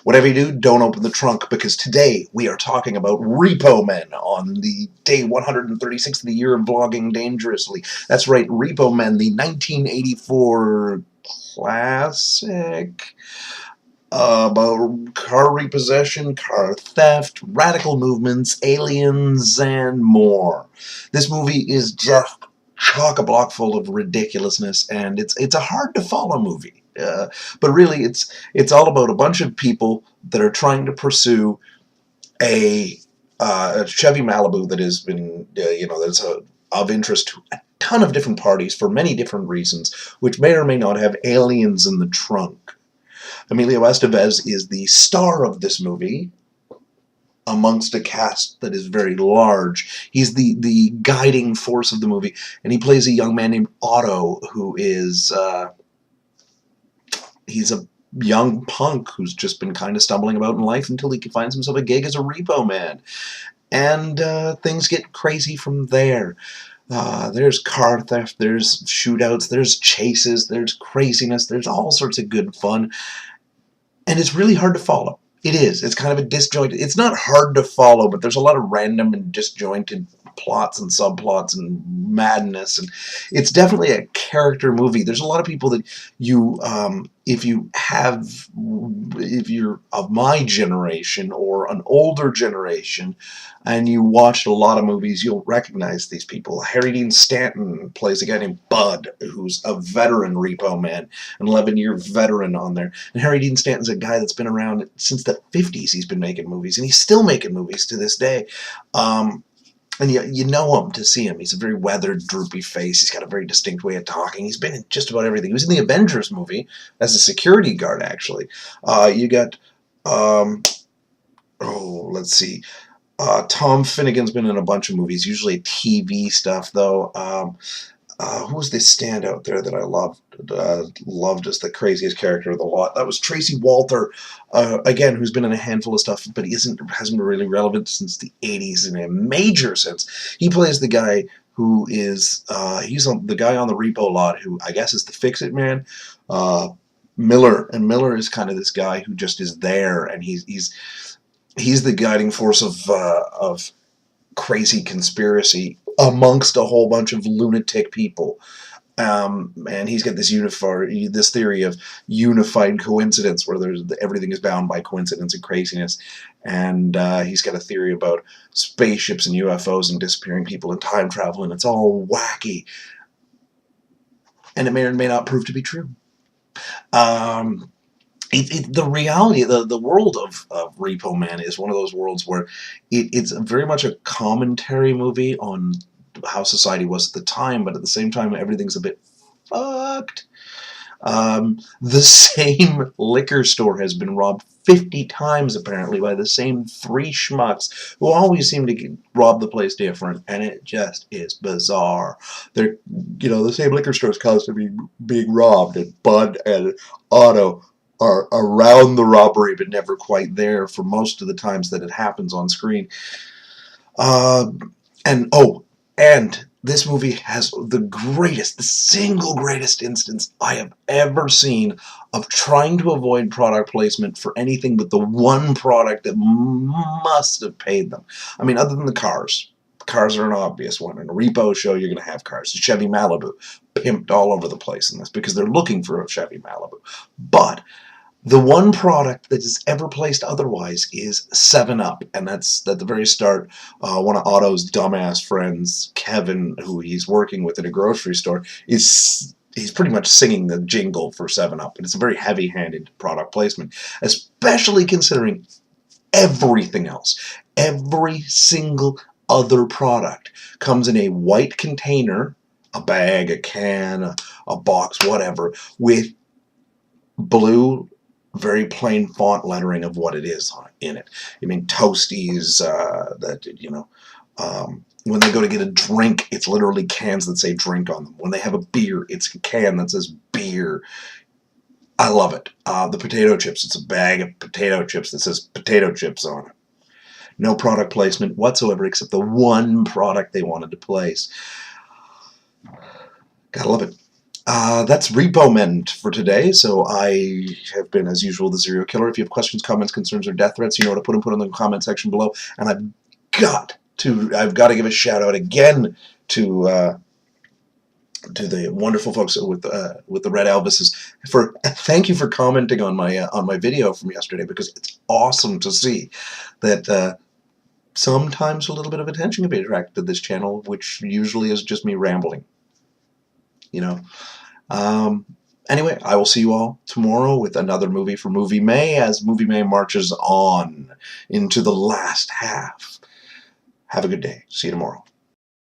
Whatever you do, don't open the trunk, because today we are talking about Repo Men on the day 136 of the year of vlogging dangerously. That's right, Repo Men, the 1984 classic about car repossession, car theft, radical movements, aliens, and more. This movie is just chock-a-block full of ridiculousness, and it's a hard-to-follow movie. But really, it's all about a bunch of people that are trying to pursue a Chevy Malibu that has been, that's of interest to a ton of different parties for many different reasons, which may or may not have aliens in the trunk. Emilio Estevez is the star of this movie, amongst a cast that is very large. He's the guiding force of the movie, and he plays a young man named Otto, who is he's a young punk who's just been kind of stumbling about in life until he finds himself a gig as a repo man. And things get crazy from there. There's car theft, there's shootouts, there's chases, there's craziness, there's all sorts of good fun. And it's really hard to follow. It is. It's kind of a disjointed. It's not hard to follow, but there's a lot of random and disjointed plots and subplots and madness, and it's definitely a character movie. There's a lot of people that you, if you're of my generation or an older generation, and you watched a lot of movies, you'll recognize these people. Harry Dean Stanton plays a guy named Bud, who's a veteran repo man, an 11-year veteran on there. And Harry Dean Stanton's a guy that's been around since the 50s. He's been making movies, and he's still making movies to this day. And you know him to see him. He's a very weathered, droopy face. He's got a very distinct way of talking. He's been in just about everything. He was in the Avengers movie as a security guard, actually. You got, let's see. Tom Finnegan's been in a bunch of movies, usually TV stuff, though. Who was the standout there that I loved? Loved as the craziest character of the lot. That was Tracy Walter, again, who's been in a handful of stuff, but he hasn't been really relevant since the 80s in a major sense. He plays the guy who is, he's the guy on the repo lot who I guess is the fix-it man, Miller. And Miller is kind of this guy who just is there, and he's the guiding force of crazy conspiracy amongst a whole bunch of lunatic people. And he's got this theory of unified coincidence, where everything is bound by coincidence and craziness. And he's got a theory about spaceships and UFOs and disappearing people and time travel, and it's all wacky. And it may or may not prove to be true. The reality, the world of Repo Man is one of those worlds where it's very much a commentary movie on how society was at the time, but at the same time, everything's a bit fucked. The same liquor store has been robbed 50 times, apparently, by the same 3 schmucks who always seem to rob the place different, and it just is bizarre. The same liquor store is constantly being robbed, and Bud and Otto are around the robbery, but never quite there for most of the times that it happens on screen. And this movie has the single greatest instance I have ever seen of trying to avoid product placement for anything but the one product that must have paid them. I mean, other than the cars. Cars are an obvious one. In a repo show, you're going to have cars. The Chevy Malibu, pimped all over the place in this because they're looking for a Chevy Malibu. But the one product that is ever placed otherwise is 7-Up, and that's at the very start. One of Otto's dumbass friends, Kevin, who he's working with at a grocery store, he's pretty much singing the jingle for 7-Up, and it's a very heavy-handed product placement, especially considering everything else. Every single other product comes in a white container, a bag, a can, a box, whatever, with blue, very plain font lettering of what it is in it. I mean, Toasties, when they go to get a drink, it's literally cans that say drink on them. When they have a beer, it's a can that says beer. I love it. The potato chips, it's a bag of potato chips that says potato chips on it. No product placement whatsoever except the one product they wanted to place. Gotta love it. That's Repo Men for today. So I have been, as usual, the Serial Killer. If you have questions, comments, concerns, or death threats, you know what to put them in the comment section below. And I've got to give a shout out again to the wonderful folks with the Red Elvises for thank you for commenting on my video from yesterday, because it's awesome to see that sometimes a little bit of attention can be attracted to this channel, which usually is just me rambling, you know. Anyway, I will see you all tomorrow with another movie for Movie May, as Movie May marches on into the last half. Have a good day. See you tomorrow.